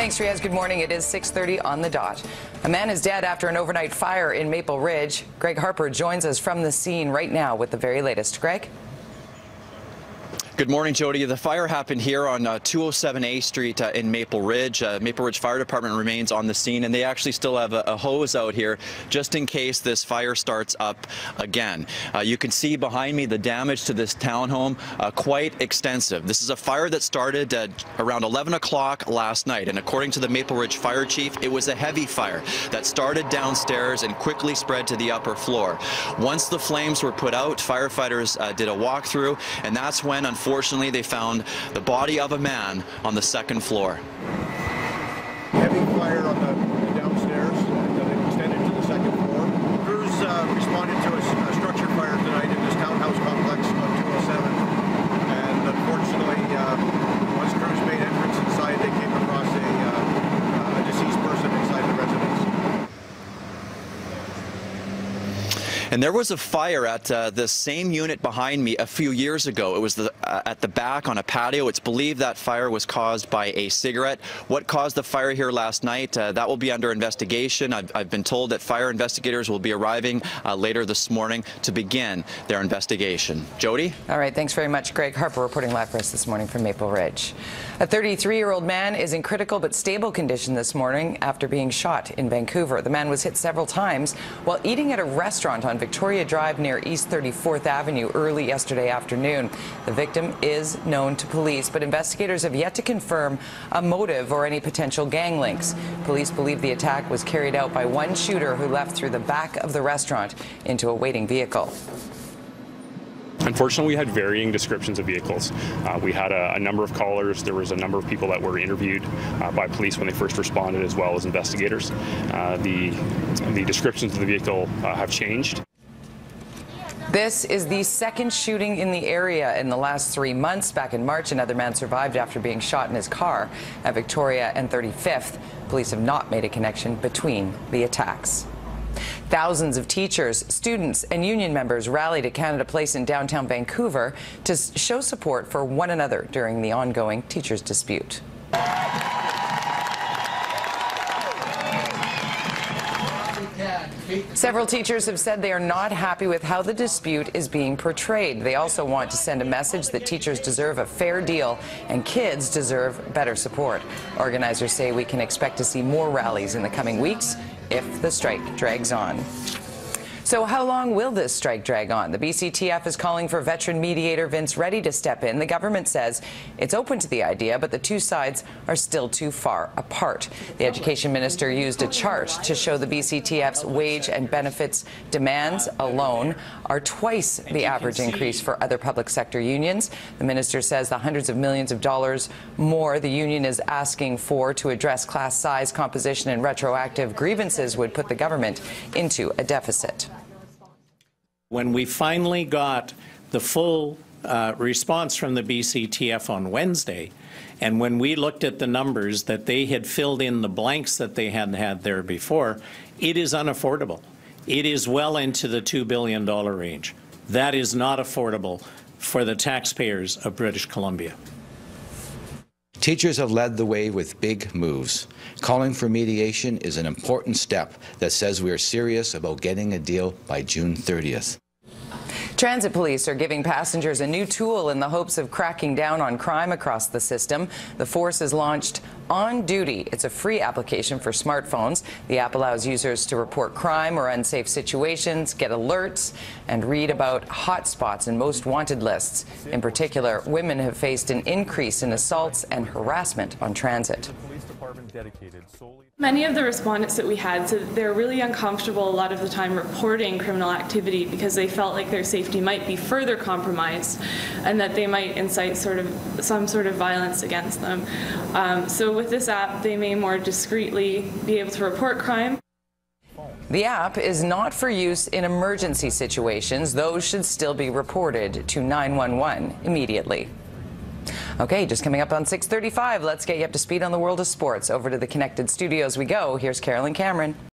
Thanks, Riaz. Good morning. It is 6:30 on the dot. A man is dead after an overnight fire in Maple Ridge. Greg Harper joins us from the scene right now with the very latest. Greg? Good morning, Jody. The fire happened here on 207A Street in Maple Ridge. Maple Ridge Fire Department remains on the scene, and they actually still have a hose out here just in case this fire starts up again. You can see behind me the damage to this townhome, quite extensive. This is a fire that started around 11 o'clock last night, and according to the Maple Ridge Fire Chief, it was a heavy fire that started downstairs and quickly spread to the upper floor. Once the flames were put out, firefighters did a walkthrough, and that's when, unfortunately, they found the body of a man on the second floor. Heavy fire on the downstairs that extended to the second floor. Crews responded to a structure fire tonight in this townhouse complex on 207. And unfortunately, once crews made entrance inside, they came across a deceased person inside the residence. And there was a fire at the same unit behind me a few years ago. It was at the back on a patio. It's believed that fire was caused by a cigarette. What caused the fire here last night? That will be under investigation. I've been told that fire investigators will be arriving later this morning to begin their investigation. Jody? All right, thanks very much. Greg Harper reporting live for us this morning from Maple Ridge. A 33-year-old man is in critical but stable condition this morning after being shot in Vancouver. The man was hit several times while eating at a restaurant on Victoria Drive near East 34th Avenue early yesterday afternoon. The victim is known to police, but investigators have yet to confirm a motive or any potential gang links. Police believe the attack was carried out by one shooter who left through the back of the restaurant into a waiting vehicle. Unfortunately, we had varying descriptions of vehicles. We had a number of callers. There was a number of people that were interviewed by police when they first responded, as well as investigators. The descriptions of the vehicle have changed. This is the second shooting in the area in the last 3 months. Back in March, another man survived after being shot in his car at Victoria and 35th. Police have not made a connection between the attacks. Thousands of teachers, students, and union members rallied at Canada Place in downtown Vancouver to show support for one another during the ongoing teachers' dispute. Several teachers have said they are not happy with how the dispute is being portrayed. They also want to send a message that teachers deserve a fair deal and kids deserve better support. Organizers say we can expect to see more rallies in the coming weeks if the strike drags on. So how long will this strike drag on? The BCTF is calling for veteran mediator Vince Reddy to step in. The government says it's open to the idea, but the two sides are still too far apart. The education minister used a chart to show the BCTF's wage and benefits demands alone are twice the average increase for other public sector unions. The minister says the hundreds of millions of dollars more the union is asking for to address class size, composition, and retroactive grievances would put the government into a deficit. When we finally got the full response from the BCTF on Wednesday, and when we looked at the numbers that they had filled in the blanks that they hadn't had there before, it is unaffordable. It is well into the $2 billion range. That is not affordable for the taxpayers of British Columbia. Teachers have led the way with big moves. Calling for mediation is an important step that says we are serious about getting a deal by June 30th. Transit police are giving passengers a new tool in the hopes of cracking down on crime across the system. The force has launched On Duty. It's a free application for smartphones. The app allows users to report crime or unsafe situations, get alerts, and read about hot spots and most wanted lists. In particular, women have faced an increase in assaults and harassment on transit. Many of the respondents that we had said that they're really uncomfortable a lot of the time reporting criminal activity because they felt like their safety might be further compromised and that they might incite some sort of violence against them. So with this app, they may more discreetly be able to report crime. The app is not for use in emergency situations. Those should still be reported to 911 immediately. Okay, just coming up on 6:35, let's get you up to speed on the world of sports. Over to the Connected Studios we go. Here's Carolyn Cameron.